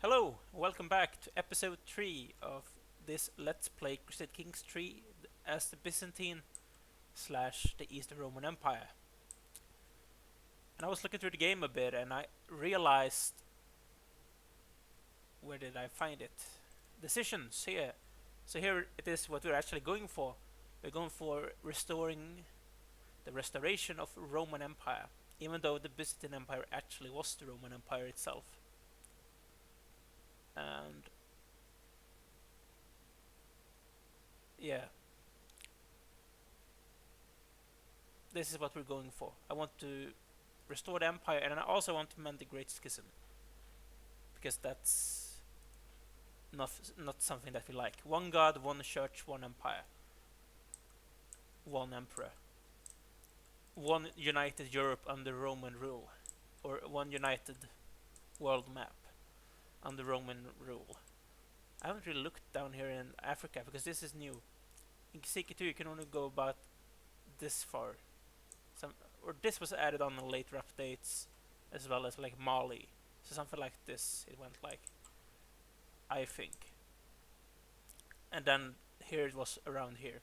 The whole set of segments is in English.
Hello, welcome back to episode 3 of this Let's Play Crusader Kings 3 as the Byzantine slash the Eastern Roman Empire. And I was looking through the game a bit and I realized, where did I find it? Decisions here. So here it is what we're actually going for. We're going for restoring the restoration of Roman Empire, even though the Byzantine Empire actually was the Roman Empire itself. And yeah, this is what we're going for. I want to restore the empire, and I also want to mend the Great Schism, because that's not something that we like. One god, one church, one empire, one emperor, one united Europe under Roman rule, or one united world map under Roman rule. I haven't really looked down here in Africa because this is new. In CK2 you can only go about this far. Or this was added on in later updates, as well as like Mali. So something like this it went like, I think. And then here it was around here.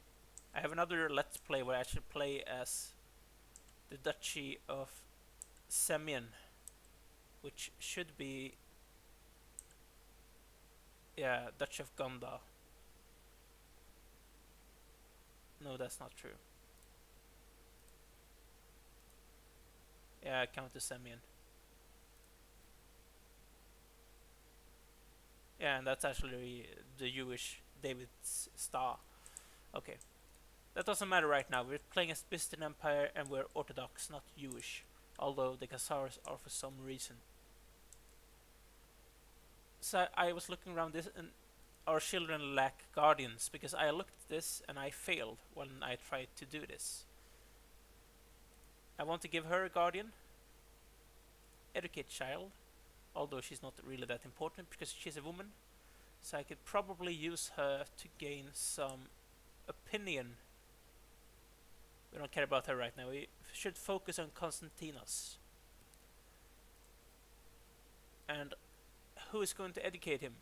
I have another Let's Play where I actually play as the Duchy of Semyon, which should be, yeah, Duchy of Gondar. No, that's not true. Yeah, Count to Semyon. Yeah, and that's actually the Jewish David's star. Okay, that doesn't matter right now. We're playing as Byzantine Empire and we're Orthodox, not Jewish. Although the Khazars are for some reason. So I was looking around this, and our children lack guardians, because I looked at this and I failed when I tried to do this. I want to give her a guardian. Educate child. Although she's not really that important because she's a woman. So I could probably use her to gain some opinion. We don't care about her right now. We should focus on Constantinos. And who is going to educate him?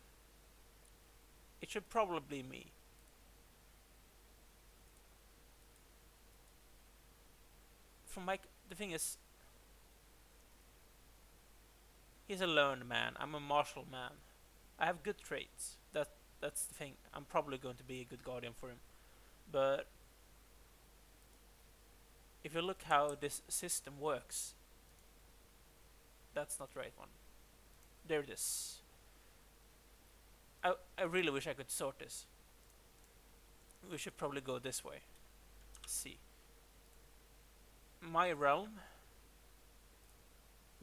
It should probably be me. The thing is, he's a learned man. I'm a martial man. I have good traits. That's the thing. I'm probably going to be a good guardian for him. But if you look how this system works, that's not the right one. There it is. I really wish I could sort this. We should probably go this way. Let's see. My realm.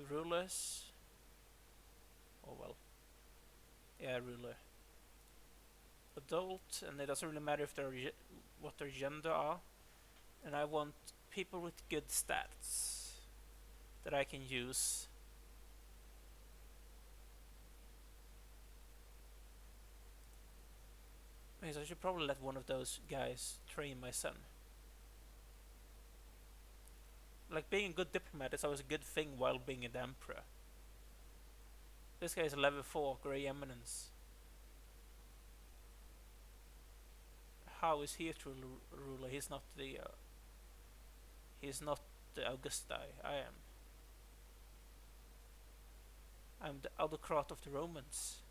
Rulers. Oh well. Yeah, ruler. Adult, and it doesn't really matter if they're what their gender are. And I want people with good stats that I can use. Because I should probably let one of those guys train my son. Like, being a good diplomat is always a good thing while being an emperor. This guy is a level 4 Grey Eminence. How is he a true ruler? He's not the Augusti. I am. I'm the autocrat of the Romans.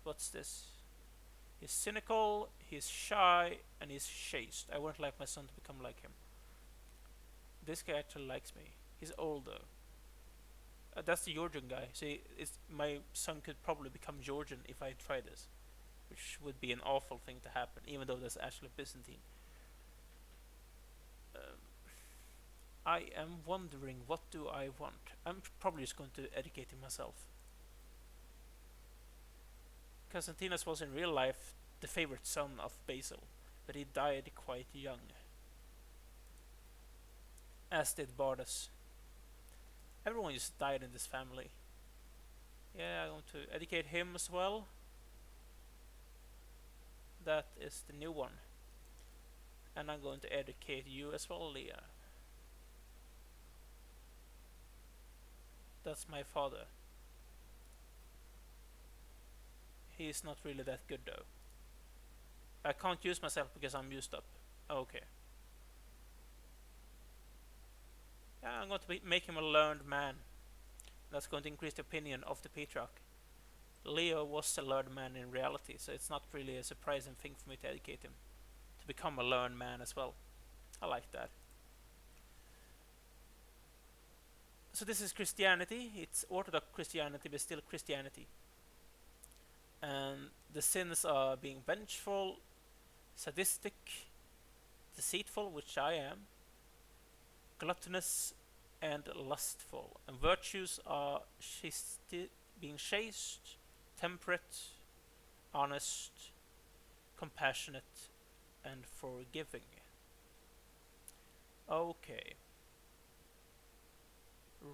What's this? He's cynical, he's shy, and he's chaste. I wouldn't like my son to become like him. This guy actually likes me. He's older. That's the Georgian guy. See, my son could probably become Georgian if I try this, which would be an awful thing to happen, even though that's actually Byzantine. I am wondering, what do I want? I'm probably just going to educate him myself. Constantinos was in real life the favorite son of Basil, but he died quite young. As did Bardas. Everyone just died in this family. Yeah, I want to educate him as well. That is the new one. And I'm going to educate you as well, Leah. That's my father. He's not really that good though. I can't use myself because I'm used up. Okay. Yeah, I'm going to make him a learned man. That's going to increase the opinion of the patriarch. Leo was a learned man in reality, so it's not really a surprising thing for me to educate him to become a learned man as well. I like that. So this is Christianity. It's Orthodox Christianity, but still Christianity. And the sins are being vengeful, sadistic, deceitful, which I am, gluttonous, and lustful. And virtues are being chaste, temperate, honest, compassionate, and forgiving. Okay.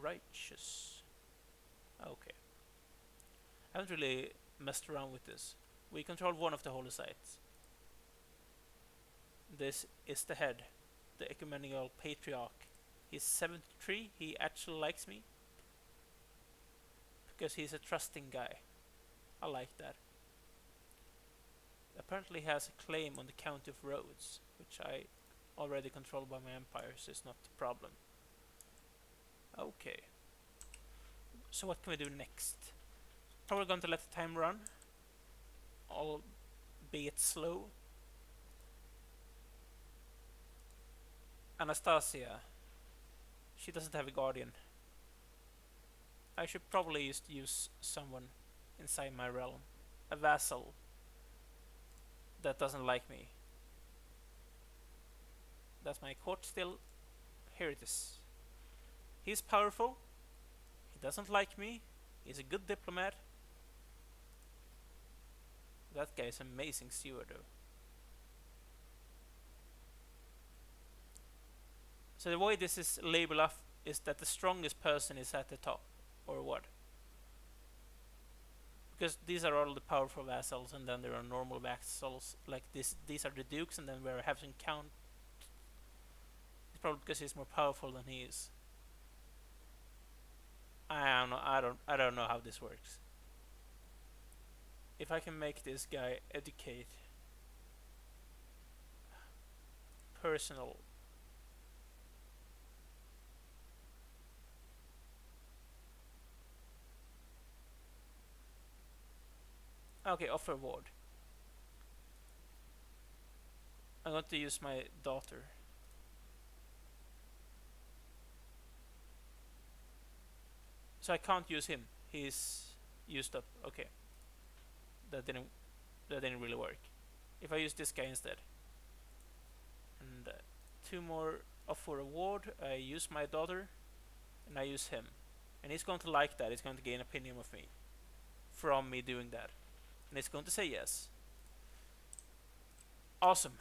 Righteous. Okay. I haven't really messed around with this. We control one of the holy sites. This is the head, the ecumenical patriarch. He's 73. He actually likes me because he's a trusting guy. I like that. Apparently he has a claim on the county of Rhodes, which I already control by my empire, so it's not a problem. Okay. So what can we do next? Probably going to let the time run, albeit slow. Anastasia. She doesn't have a guardian. I should probably just use someone inside my realm. A vassal that doesn't like me. That's my court still. Here it is. He's powerful. He doesn't like me. He's a good diplomat. That guy is an amazing steward though. So the way this is labeled up is that the strongest person is at the top, or what? Because these are all the powerful vassals, and then there are normal vassals like this. These are the dukes, and then we're having count. It's probably because he's more powerful than he is. I don't know. I don't know how this works. If I can make this guy educate, personal. Okay, offer ward. I'm going to use my daughter. So I can't use him. He's used up. Okay. That didn't really work. If I use this guy instead. And 2 more offer a ward. I use my daughter and I use him. And he's going to like that. He's going to gain opinion of me from me doing that. And it's going to say yes. Awesome.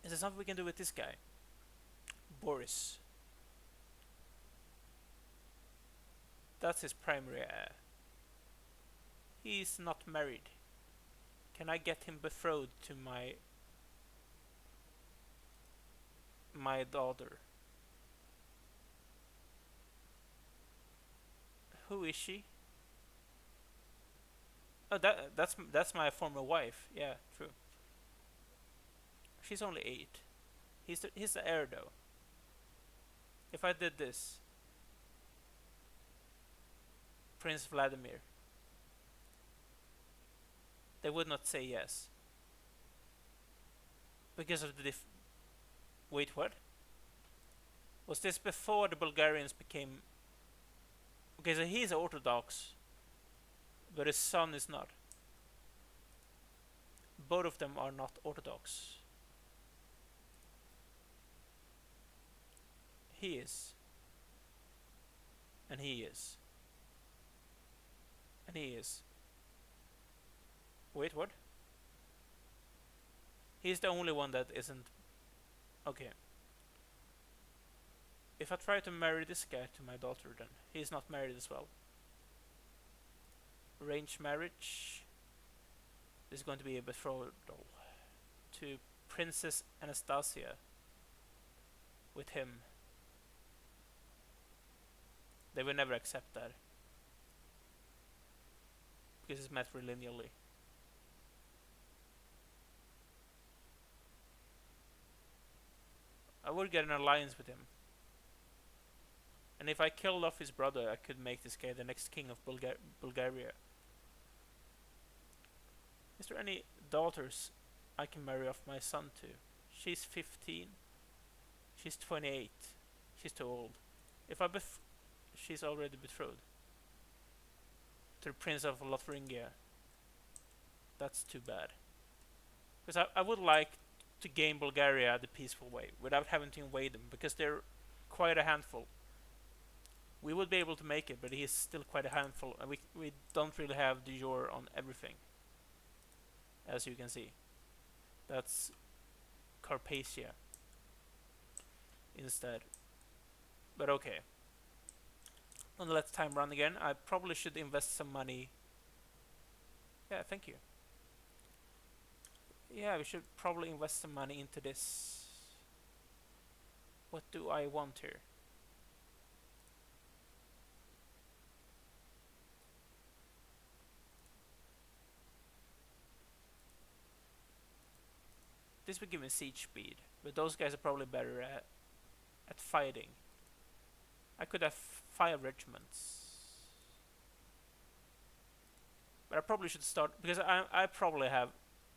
Is there something we can do with this guy? Boris. That's his primary heir. He's not married. Can I get him betrothed to my daughter? Who is she? Oh, that's my former wife. Yeah, true. She's only 8. He's the heir though. If I did this, Prince Vladimir, they would not say yes because of the wait, what? Was this before the Bulgarians became? Okay, so he's Orthodox, but his son is not. Both of them are not Orthodox. He is. And he is. And he is. Wait, what? He's the only one that isn't. Okay. If I try to marry this guy to my daughter, then he's not married as well. Arranged marriage. This is going to be a betrothal to Princess Anastasia with him. They will never accept that. because it's matrilineally. I would get an alliance with him. And if I killed off his brother, I could make this guy the next king of Bulgaria. Is there any daughters I can marry off my son to? She's 15. She's 28. She's too old. If I she's already betrothed to the Prince of Lotharingia. That's too bad. Because I would like to gain Bulgaria the peaceful way without having to invade them, because they're quite a handful. We would be able to make it, but he is still quite a handful, and we don't really have du jour on everything, as you can see. That's Carpathia instead. But okay. And let time run again. I probably should invest some money. Yeah, thank you. Yeah, we should probably invest some money into this. What do I want here? This would give me siege speed, but those guys are probably better at fighting. I could have 5 regiments. But I probably should start, because I probably have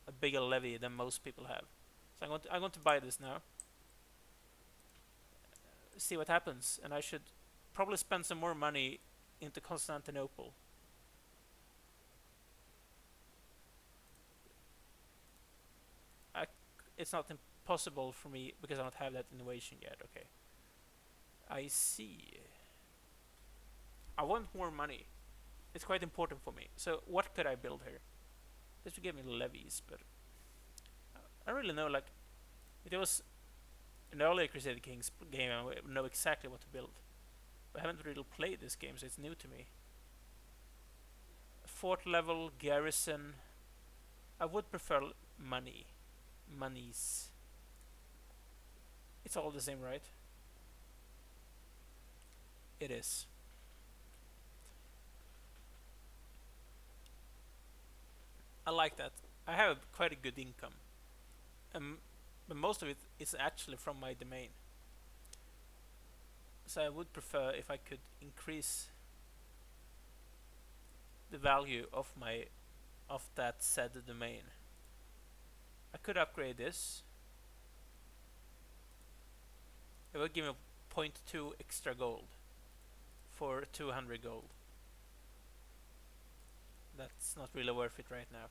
a bigger levy than most people have. So I'm going to buy this now. See what happens, and I should probably spend some more money into Constantinople. It's not impossible for me because I don't have that innovation yet. Okay. I see. I want more money. It's quite important for me. So what could I build here? This would give me levies, but I don't really know. Like, if it was an earlier Crusader Kings game, I would know exactly what to build. But I haven't really played this game, so it's new to me. Fort level, garrison. I would prefer money. Monies. It's all the same, right? It is. I like that. I have quite a good income. But most of it is actually from my domain. So I would prefer if I could increase the value of that said domain. I could upgrade this. It would give me 0.2 extra gold for 200 gold. That's not really worth it right now.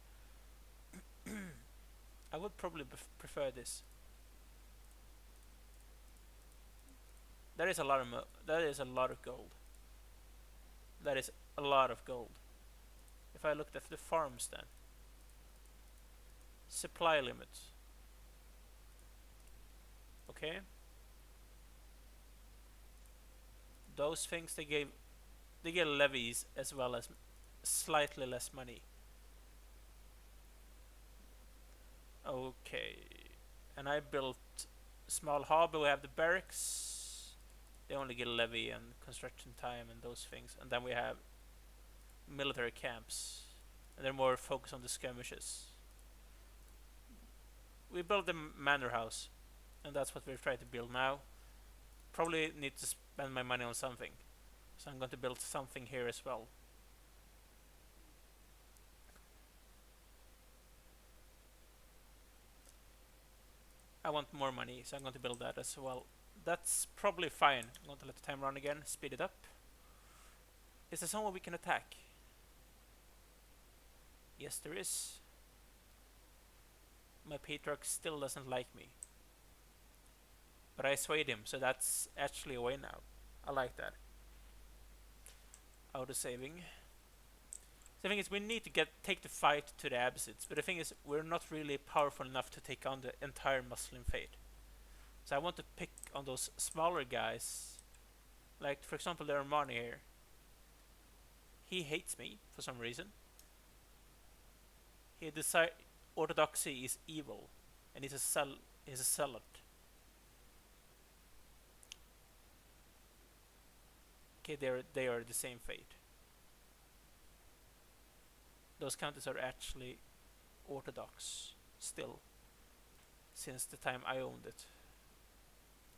I would probably prefer this. That is a lot of that is a lot of gold. That is a lot of gold. If I looked at the farms then. Supply limit. Okay. Those things they get levies as well as slightly less money. Okay. And I built small harbor. We have the barracks. They only get a levy and construction time and those things. And then we have military camps. And they're more focused on the skirmishes. We built the manor house. And that's what we're trying to build now. Probably need to spend my money on something. So I'm going to build something here as well. I want more money, so I'm going to build that as well. That's probably fine. I'm going to let the time run again, speed it up. Is there somewhere we can attack? Yes, there is. My patriarch still doesn't like me. But I swayed him, so that's actually a way now. I like that. Auto saving. The thing is, we need to take the fight to the Abbasids, but the thing is, we're not really powerful enough to take on the entire Muslim faith. So I want to pick on those smaller guys, like for example the Armani here. He hates me for some reason. He decides orthodoxy is evil, and he's a zealot. Okay, they are the same fate. those counties are actually Orthodox still, since the time I owned it.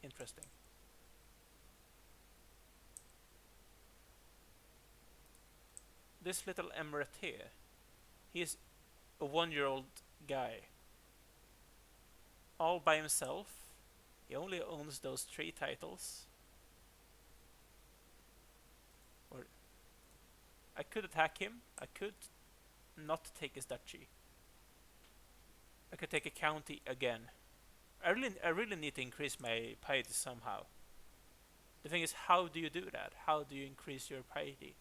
Interesting. This little emirate here, he is a 1-year-old guy, all by himself. He only owns those 3 titles. Or I could attack him. I could not take his duchy. I could take a county again. I really need to increase my piety somehow. The thing is, how do you do that? How do you increase your piety?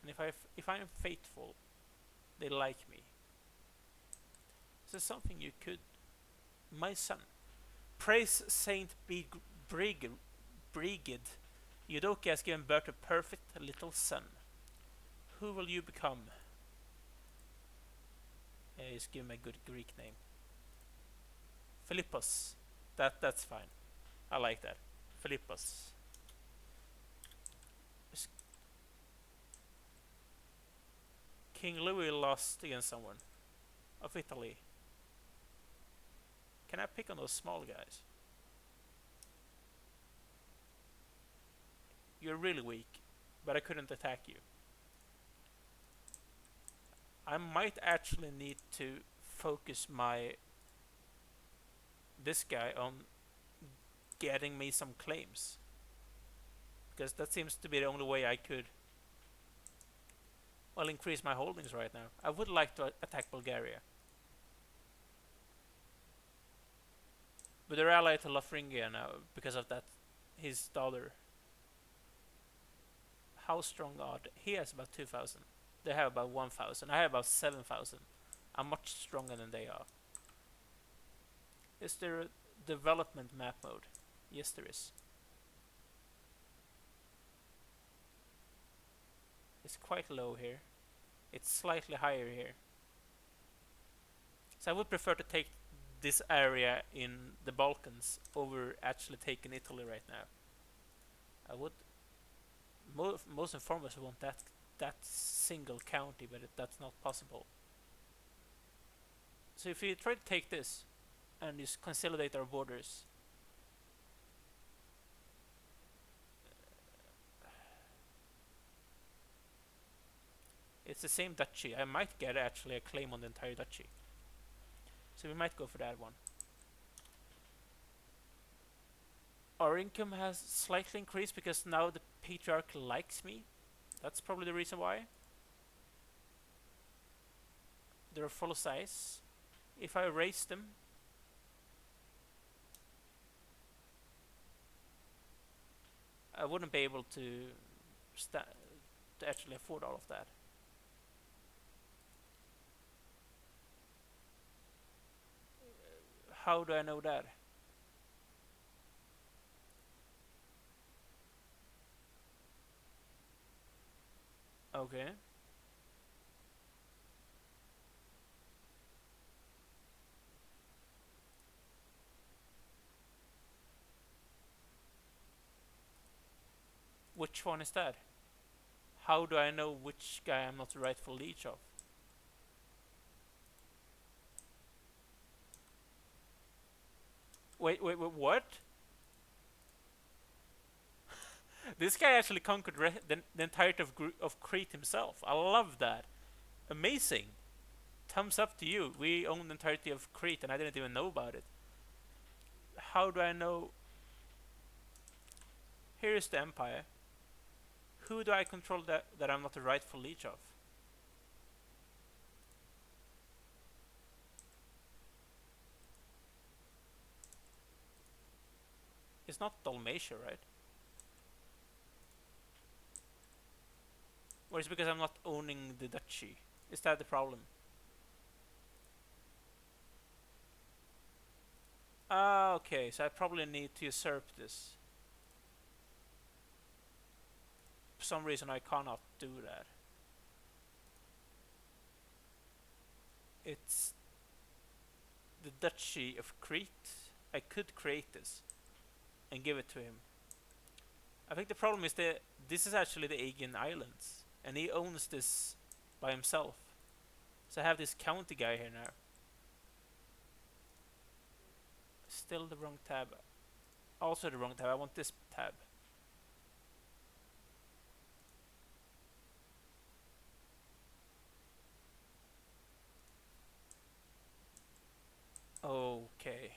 And if I'm faithful, they like me. This is something you could. My son, praise Saint Brigid. Eudokia has given birth to a perfect little son. Who will you become? He's given me a good Greek name. Philippus. That's fine. I like that. Philippus. King Louis lost against someone of Italy. Can I pick on those small guys? You're really weak, but I couldn't attack you. I might actually need to focus this guy on getting me some claims, because that seems to be the only way I could increase my holdings right now. I would like to attack Bulgaria, but they're allied to Lotharingia now because of that. His daughter. How strong are they? He has about 2,000. They have about 1,000. I have about 7,000. I'm much stronger than they are. Is there a development map mode? Yes, there is. It's quite low here. It's slightly higher here. So I would prefer to take this area in the Balkans over actually taking Italy right now. I would most and foremost want that single county, but that's not possible. So if we try to take this and just consolidate our borders, it's the same duchy. I might get actually a claim on the entire duchy. So we might go for that one. Our income has slightly increased because now the patriarch likes me. That's probably the reason why. They're full size. If I raise them, I wouldn't be able to actually afford all of that. How do I know that? Okay. Which one is that? How do I know which guy I'm not the rightful liege of? Wait, what? This guy actually conquered the entirety of Crete himself. I love that. Amazing. Thumbs up to you. We own the entirety of Crete and I didn't even know about it. How do I know? Here is the empire. Who do I control that I'm not the rightful liege of? It's not Dalmatia, right? Or is it because I'm not owning the duchy? Is that the problem? Ah, okay, so I probably need to usurp this. For some reason I cannot do that. It's the Duchy of Crete. I could create this and give it to him. I think the problem is that this is actually the Aegean Islands. and he owns this by himself. So I have this county guy here now. Still the wrong tab. Also the wrong tab. I want this tab. Okay.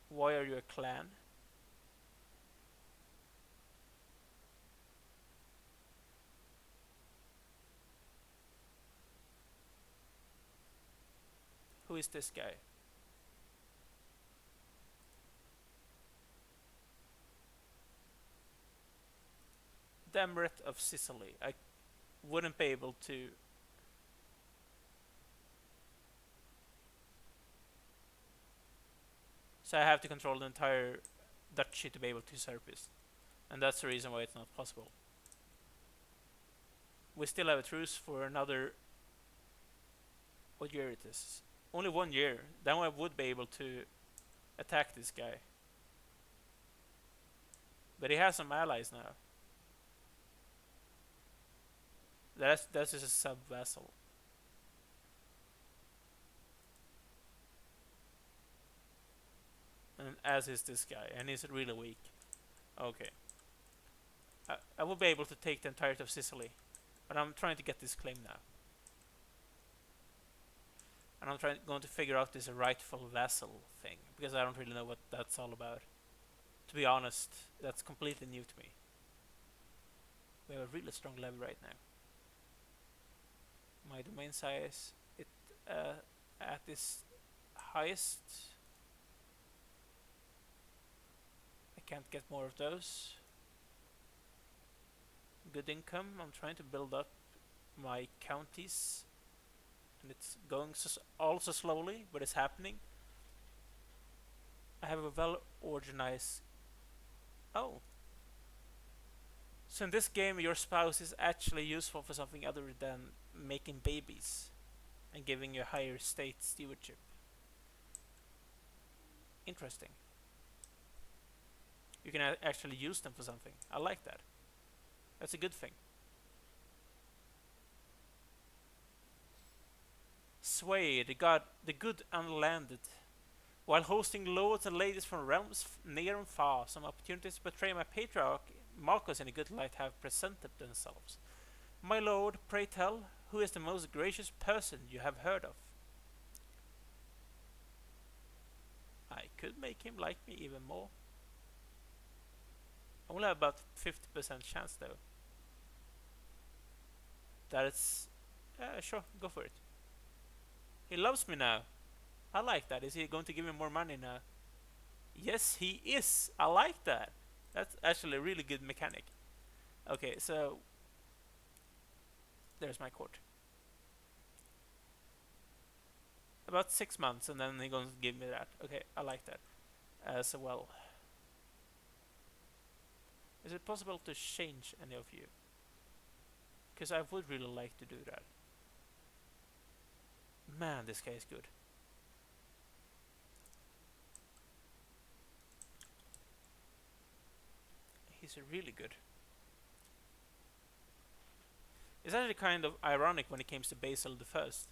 Why are you a clan? Who is this guy? The Emirate of Sicily. I wouldn't be able to. So I have to control the entire duchy to be able to usurp this. And that's the reason why it's not possible. We still have a truce for another. What year it is? Only 1 year. Then I would be able to attack this guy. But he has some allies now. That's just a sub vassal. And as is this guy, and he's really weak. Okay. I will be able to take the entirety of Sicily, but I'm trying to get this claim now. And I'm going to figure out this rightful vassal thing, because I don't really know what that's all about. To be honest, that's completely new to me. We have a really strong level right now. My domain size, at this highest, I can't get more of those. Good income. I'm trying to build up my counties, and it's going also slowly, but it's happening. I have a well organized. Oh, so in this game, your spouse is actually useful for something other than making babies and giving you higher state stewardship. Interesting. You can actually use them for something. I like that. That's a good thing. Sway, the good unlanded. While hosting lords and ladies from realms near and far, some opportunities to portray my patriarch Marcus in a good light have presented themselves. My lord, pray tell, who is the most gracious person you have heard of? I could make him like me even more. I only have about 50% chance though. That is... sure, go for it. He loves me now. I like that. Is he going to give me more money now? Yes, he is. I like that. That's actually a really good mechanic. Okay, so... There's my court. About 6 months and then he's going to give me that. Okay, I like that. So well... Is it possible to change any of you? Because I would really like to do that. Man, this guy is good. He's really good. It's actually kind of ironic when it comes to Basil the First.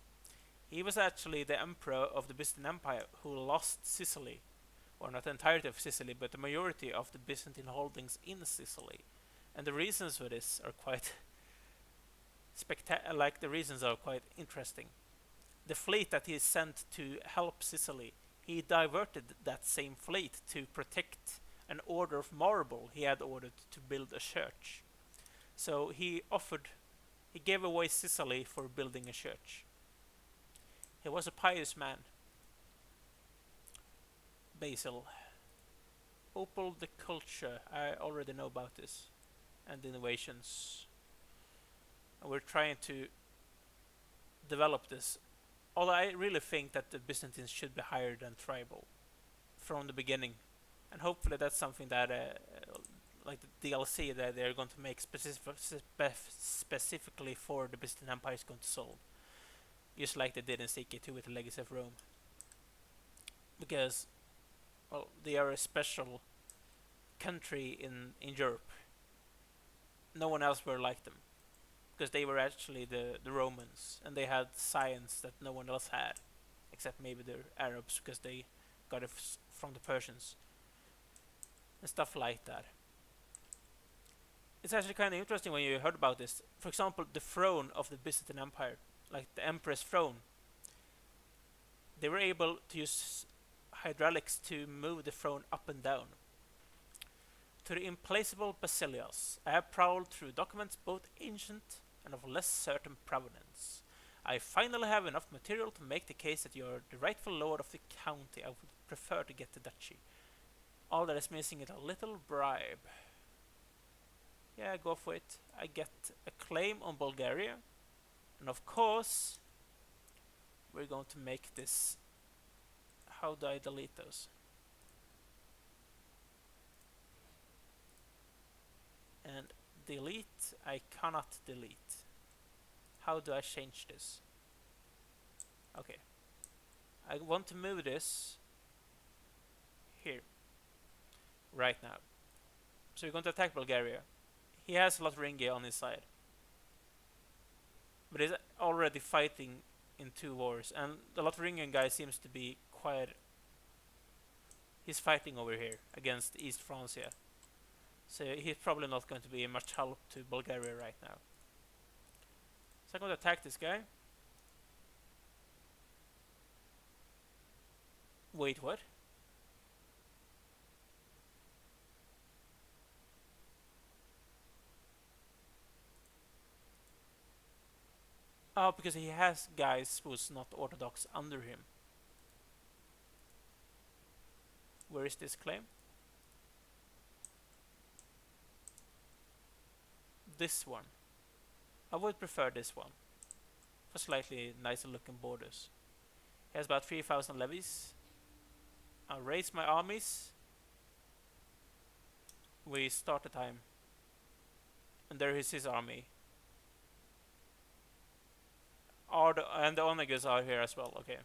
He was actually the emperor of the Byzantine Empire who lost Sicily, or not the entirety of Sicily, but the majority of the Byzantine holdings in Sicily. And the reasons for this are quite the reasons are quite interesting. The fleet that he sent to help Sicily, he diverted that same fleet to protect an order of marble he had ordered to build a church. So he gave away Sicily for building a church. He was a pious man. Basil. Opal the culture. I already know about this. And innovations. And we're trying to develop this. Although I really think that the Byzantines should be higher than tribal from the beginning. And hopefully that's something that, like the DLC that they're going to make specifically for the Byzantine Empire is going to solve. Just like they did in CK2 with the Legacy of Rome. Because, well, they are a special country in Europe. No one else will like them. because they were actually the Romans, and they had science that no one else had, except maybe the Arabs, because they got it from the Persians and stuff like that. It's actually kind of interesting when you heard about this. For example, the throne of the Byzantine Empire, like the Emperor's throne, they were able to use hydraulics to move the throne up and down. To the implacable Basilius, I have prowled through documents both ancient and of less certain provenance. I finally have enough material to make the case that you are the rightful lord of the county. I would prefer to get the duchy. All that is missing is a little bribe. Yeah, go for it. I get a claim on Bulgaria. And of course, we're going to make this... How do I delete those? And delete, I cannot delete. How do I change this? Okay. I want to move this here. Right now. So we're going to attack Bulgaria. He has Lotharingia on his side. But he's already fighting in 2 wars. And the Lotharingian guy seems to be quite... He's fighting over here against East Francia. So he's probably not going to be much help to Bulgaria right now. So I'm going to attack this guy. Wait, what? Oh, because he has guys who's not Orthodox under him. Where is this claim? This one. I would prefer this one. For slightly nicer looking borders. He has about 3,000 levies. I'll raise my armies. We start the time. And there is his army. And the Onegas are here as well, okay.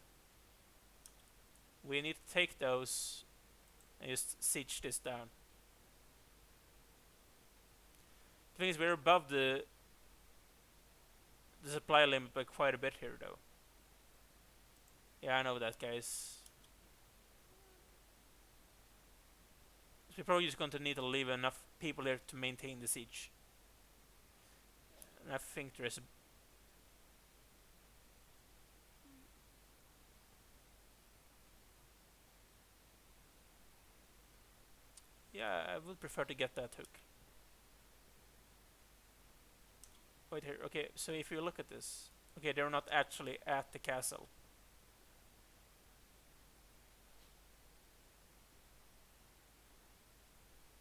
We need to take those and just siege this down. The thing is, we're above the supply limit by quite a bit here, though. Yeah, I know that, guys. So we're probably just going to need to leave enough people here to maintain the siege. And I think there's... Yeah, I would prefer to get that hook. Wait here, okay, so if you look at this... Okay, they're not actually at the castle.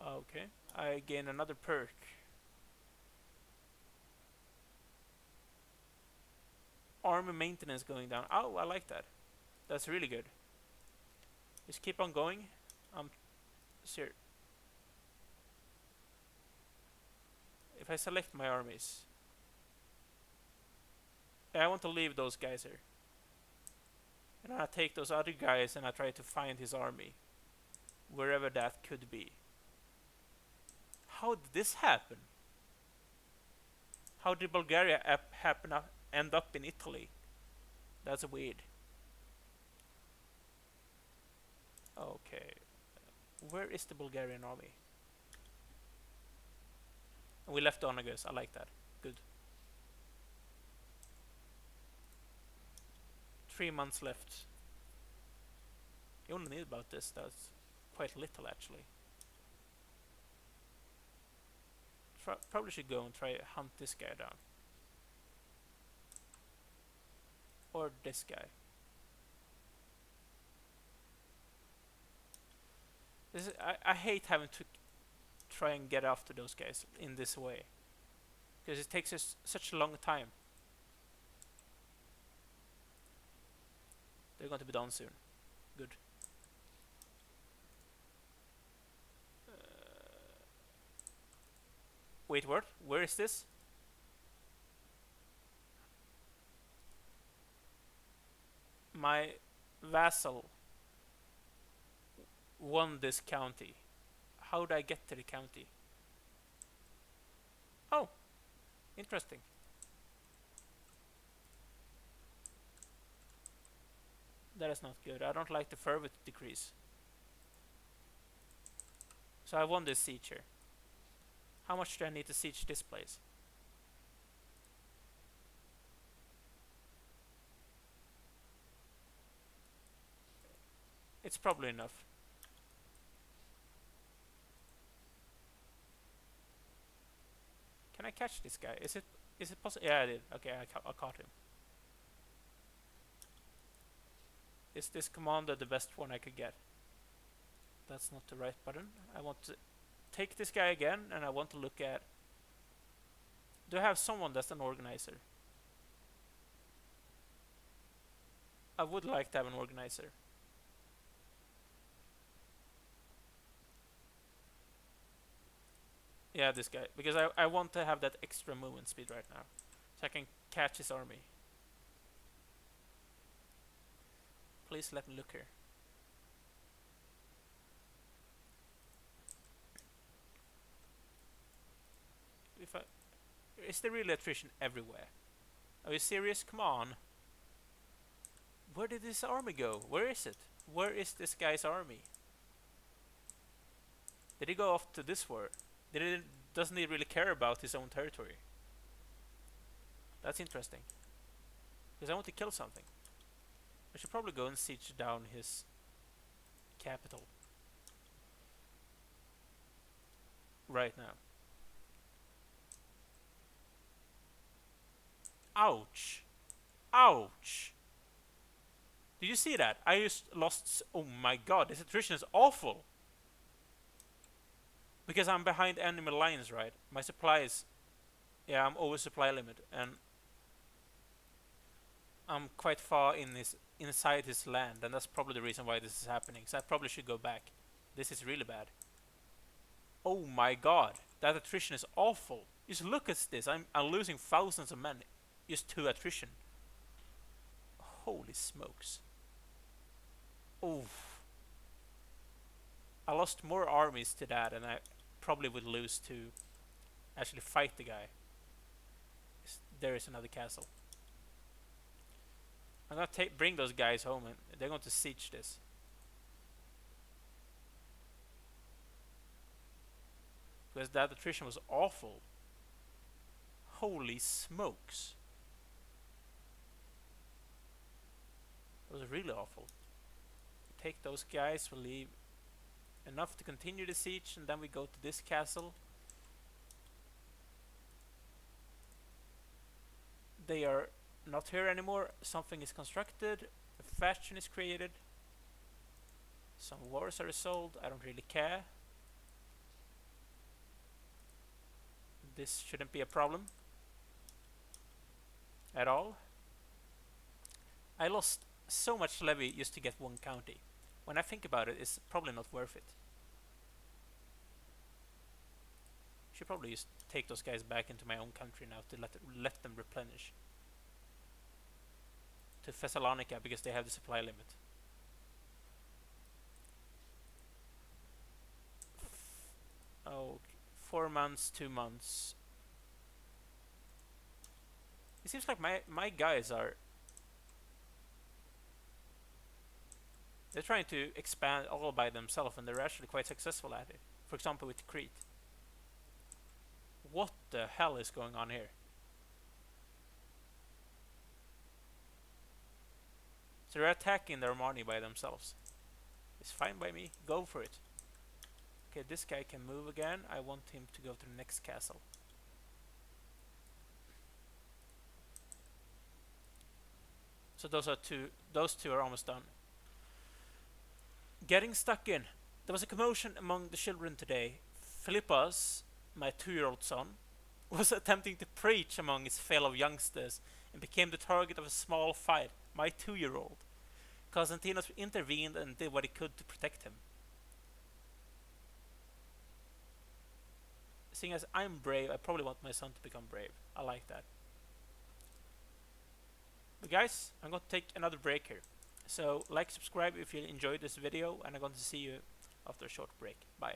Okay, I gain another perk. Army maintenance going down. Oh, I like that. That's really good. Just keep on going. Sure. If I select my armies, I want to leave those guys here. And I take those other guys and I try to find his army. Wherever that could be. How did this happen? How did Bulgaria end up in Italy? That's weird. Okay. Where is the Bulgarian army? We left Onegas. I like that. Good. 3 months left. You only need about this. That's quite little, actually. Probably should go and try hunt this guy down. Or this guy. I hate having to try and get after those guys in this way. Because it takes us such a long time. They're going to be done soon. Good. Wait, what? Where is this? My vassal won this county. How do I get to the county? Oh, interesting. That is not good. I don't like the fervor decrease. So I won this siege here. How much do I need to siege this place? It's probably enough. Can I catch this guy? Is it possible? Yeah, I did. Okay, I caught him. Is this commander the best one I could get? That's not the right button. I want to take this guy again, and I want to look at... Do I have someone that's an organizer? I would like to have an organizer. Yeah, this guy. Because I want to have that extra movement speed right now. So I can catch his army. Please let me look here. If I... Is there really attrition everywhere? Are you serious? Come on. Where did this army go? Where is it? Where is this guy's army? Did he go off to this war? Doesn't he really care about his own territory? That's interesting. Because I want to kill something. I should probably go and siege down his capital. Right now. Ouch. Ouch. Did you see that? I just lost... Oh my god, this attrition is awful. Because I'm behind enemy lines, right? My supplies... Yeah, I'm over supply limit. And I'm quite far inside his land. And that's probably the reason why this is happening. So I probably should go back. This is really bad. Oh my god. That attrition is awful. Just look at this. I'm losing thousands of men. Just to attrition. Holy smokes. Oof. I lost more armies to that, and I probably would lose to actually fight the guy. There is another castle. I'm gonna bring those guys home, and they're going to siege this. Because that attrition was awful. Holy smokes. It was really awful. Take those guys, we'll leave enough to continue the siege, and then we go to this castle. They are not here anymore. Something is constructed. A faction is created. Some wars are resolved. I don't really care. This shouldn't be a problem at all. I lost so much levy just to get one county. When I think about it, it's probably not worth it. Should probably just take those guys back into my own country now to let them replenish. To Thessalonica, because they have the supply limit. Oh, 4 months, 2 months. It seems like my guys are... They're trying to expand all by themselves, and they're actually quite successful at it. For example, with Crete. What the hell is going on here? So they're attacking their army by themselves. It's fine by me. Go for it. Okay, this guy can move again. I want him to go to the next castle. So those two are almost done. Getting stuck in. There was a commotion among the children today. Philippus, my 2-year-old son, was attempting to preach among his fellow youngsters and became the target of a small fight. My 2-year-old. Constantinos intervened and did what he could to protect him. Seeing as I'm brave, I probably want my son to become brave. I like that. But guys, I'm going to take another break here. So like, subscribe if you enjoyed this video, and I'm going to see you after a short break. Bye.